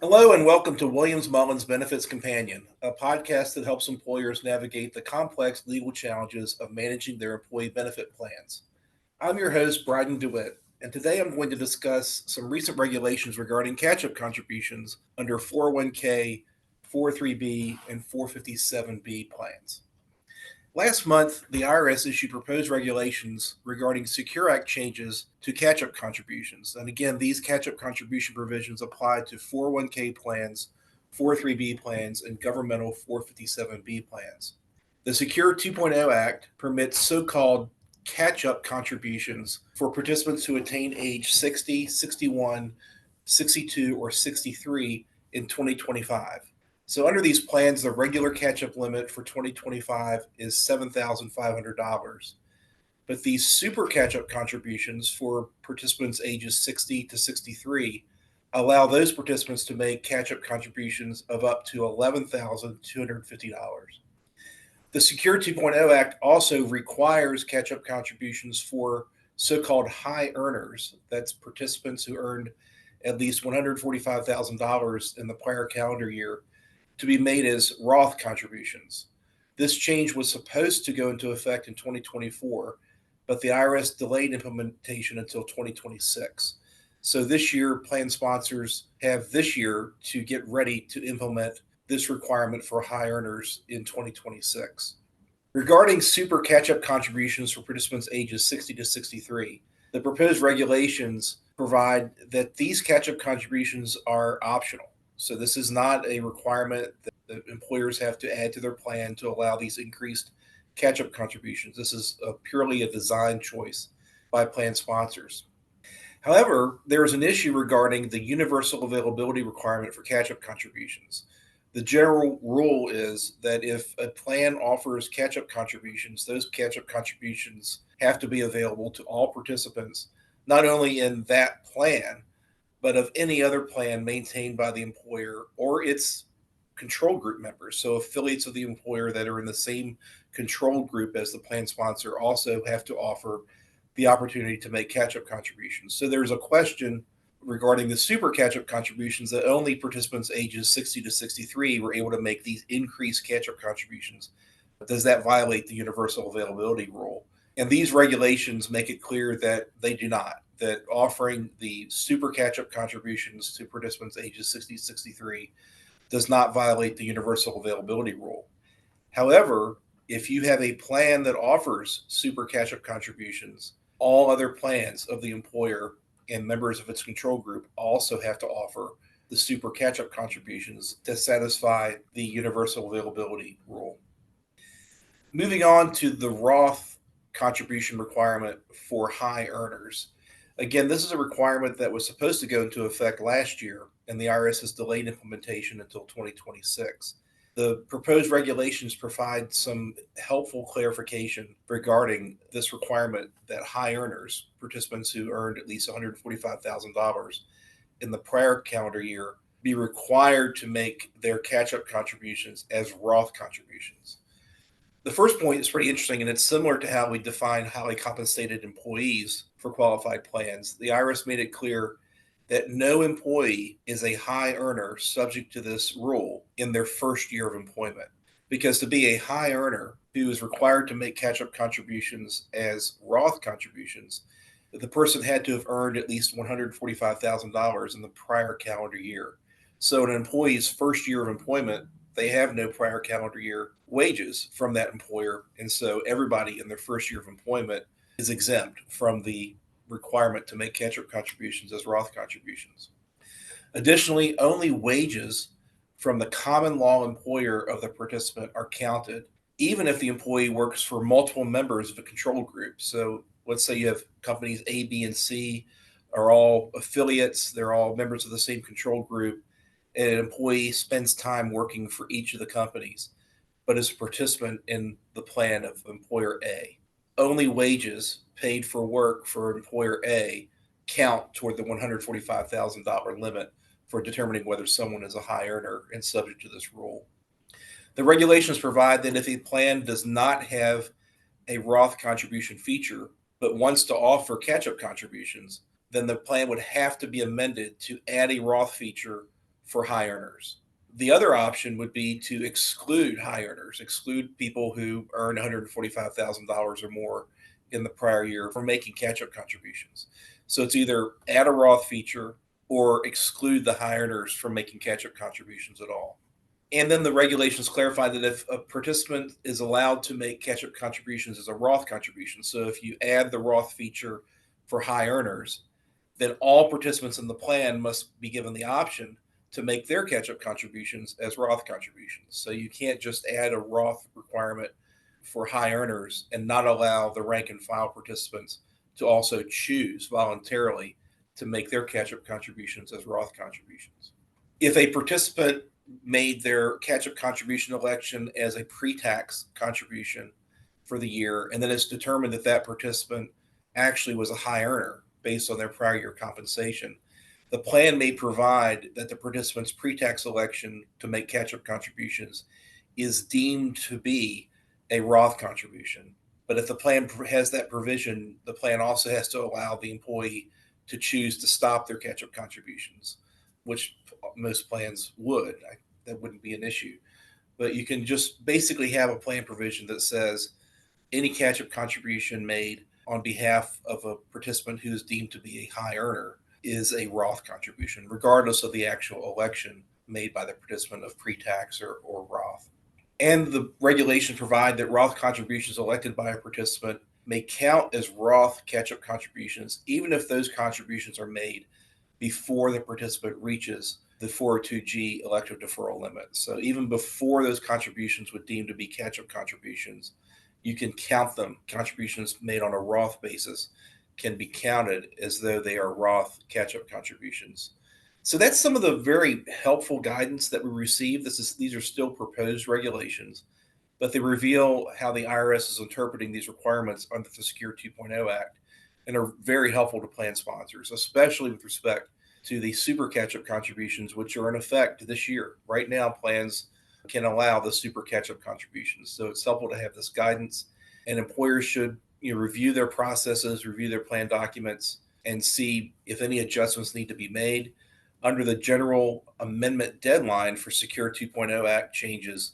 Hello and welcome to Mullen's Benefits Companion, a podcast that helps employers navigate the complex legal challenges of managing their employee benefit plans. I'm your host, Brydon DeWitt, and today I'm going to discuss some recent regulations regarding catch-up contributions under 401k, 403b, and 457b plans. Last month, the IRS issued proposed regulations regarding Secure Act changes to catch up contributions. And again, these catch up contribution provisions apply to 401k plans, 403b plans, and governmental 457b plans. The Secure 2.0 Act permits so called catch up contributions for participants who attain age 60, 61, 62, or 63 in 2025. So under these plans, the regular catch-up limit for 2025 is $7,500. But these super catch-up contributions for participants ages 60 to 63 allow those participants to make catch-up contributions of up to $11,250. The Secure 2.0 Act also requires catch-up contributions for so-called high earners. That's participants who earned at least $145,000 in the prior calendar year to be made as Roth contributions. This change was supposed to go into effect in 2024, but the IRS delayed implementation until 2026. So this year, plan sponsors have this year to get ready to implement this requirement for high earners in 2026. Regarding super catch-up contributions for participants ages 60 to 63, the proposed regulations provide that these catch-up contributions are optional. So this is not a requirement that the employers have to add to their plan to allow these increased catch-up contributions. This is purely a design choice by plan sponsors. However, there is an issue regarding the universal availability requirement for catch-up contributions. The general rule is that if a plan offers catch-up contributions, those catch-up contributions have to be available to all participants, not only in that plan, but of any other plan maintained by the employer or its control group members. So affiliates of the employer that are in the same control group as the plan sponsor also have to offer the opportunity to make catch-up contributions. So there's a question regarding the super catch-up contributions that only participants ages 60 to 63 were able to make these increased catch-up contributions. Does that violate the universal availability rule? And these regulations make it clear that they do not, that offering the super catch-up contributions to participants ages 60 to 63 does not violate the universal availability rule. However, if you have a plan that offers super catch-up contributions, all other plans of the employer and members of its control group also have to offer the super catch-up contributions to satisfy the universal availability rule. Moving on to the Roth contribution requirement for high earners. Again, this is a requirement that was supposed to go into effect last year, and the IRS has delayed implementation until 2026. The proposed regulations provide some helpful clarification regarding this requirement that high earners, participants who earned at least $145,000 in the prior calendar year, be required to make their catch-up contributions as Roth contributions. The first point is pretty interesting, and it's similar to how we define highly compensated employees for qualified plans. The IRS made it clear that no employee is a high earner subject to this rule in their first year of employment. Because to be a high earner who is required to make catch-up contributions as Roth contributions, the person had to have earned at least $145,000 in the prior calendar year. So an employee's first year of employment, they have no prior calendar year wages from that employer. And so everybody in their first year of employment is exempt from the requirement to make catch-up contributions as Roth contributions. Additionally, only wages from the common law employer of the participant are counted, even if the employee works for multiple members of a control group. So let's say you have companies A, B, and C are all affiliates, they're all members of the same control group, and an employee spends time working for each of the companies, but is a participant in the plan of employer A. Only wages paid for work for employer A count toward the $145,000 limit for determining whether someone is a high earner and subject to this rule. The regulations provide that if a plan does not have a Roth contribution feature, but wants to offer catch-up contributions, then the plan would have to be amended to add a Roth feature for high earners. The other option would be to exclude high earners, exclude people who earn $145,000 or more in the prior year from making catch-up contributions. So it's either add a Roth feature or exclude the high earners from making catch-up contributions at all. And then the regulations clarify that if a participant is allowed to make catch-up contributions as a Roth contribution, so if you add the Roth feature for high earners, then all participants in the plan must be given the option to make their catch-up contributions as Roth contributions. So you can't just add a Roth requirement for high earners and not allow the rank and file participants to also choose voluntarily to make their catch-up contributions as Roth contributions. If a participant made their catch-up contribution election as a pre-tax contribution for the year, and then it's determined that that participant actually was a high earner based on their prior year compensation, the plan may provide that the participant's pre-tax election to make catch-up contributions is deemed to be a Roth contribution. But if the plan has that provision, the plan also has to allow the employee to choose to stop their catch-up contributions, which most plans would. That wouldn't be an issue. But you can just basically have a plan provision that says any catch-up contribution made on behalf of a participant who is deemed to be a high earner is a Roth contribution, regardless of the actual election made by the participant of pre-tax or Roth. And the regulations provide that Roth contributions elected by a participant may count as Roth catch-up contributions, even if those contributions are made before the participant reaches the 402G elective deferral limit. So even before those contributions would deem to be catch-up contributions, you can count them. Contributions made on a Roth basis can be counted as though they are Roth catch-up contributions. So that's some of the very helpful guidance that we received. These are still proposed regulations, but they reveal how the IRS is interpreting these requirements under the Secure 2.0 Act and are very helpful to plan sponsors, especially with respect to the super catch-up contributions, which are in effect this year. Right now, plans can allow the super catch-up contributions. So it's helpful to have this guidance, and employers should review their processes, review their plan documents, and see if any adjustments need to be made. Under the general amendment deadline for Secure 2.0 Act changes,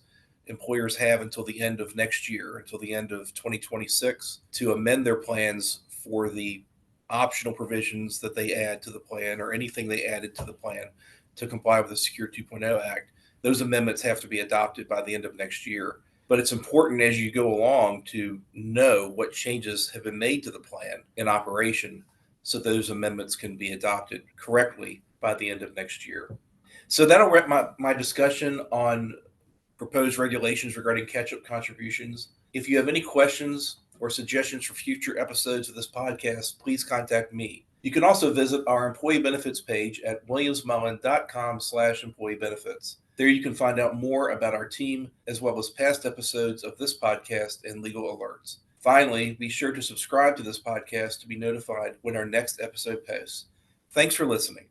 employers have until the end of next year, until the end of 2026, to amend their plans for the optional provisions that they add to the plan or anything they added to the plan to comply with the Secure 2.0 Act. Those amendments have to be adopted by the end of next year. But it's important as you go along to know what changes have been made to the plan in operation so those amendments can be adopted correctly by the end of next year. So that'll wrap my discussion on proposed regulations regarding catch-up contributions. If you have any questions or suggestions for future episodes of this podcast, please contact me. You can also visit our employee benefits page at williamsmullen.com/employee benefits. There you can find out more about our team, as well as past episodes of this podcast and legal alerts. Finally, be sure to subscribe to this podcast to be notified when our next episode posts. Thanks for listening.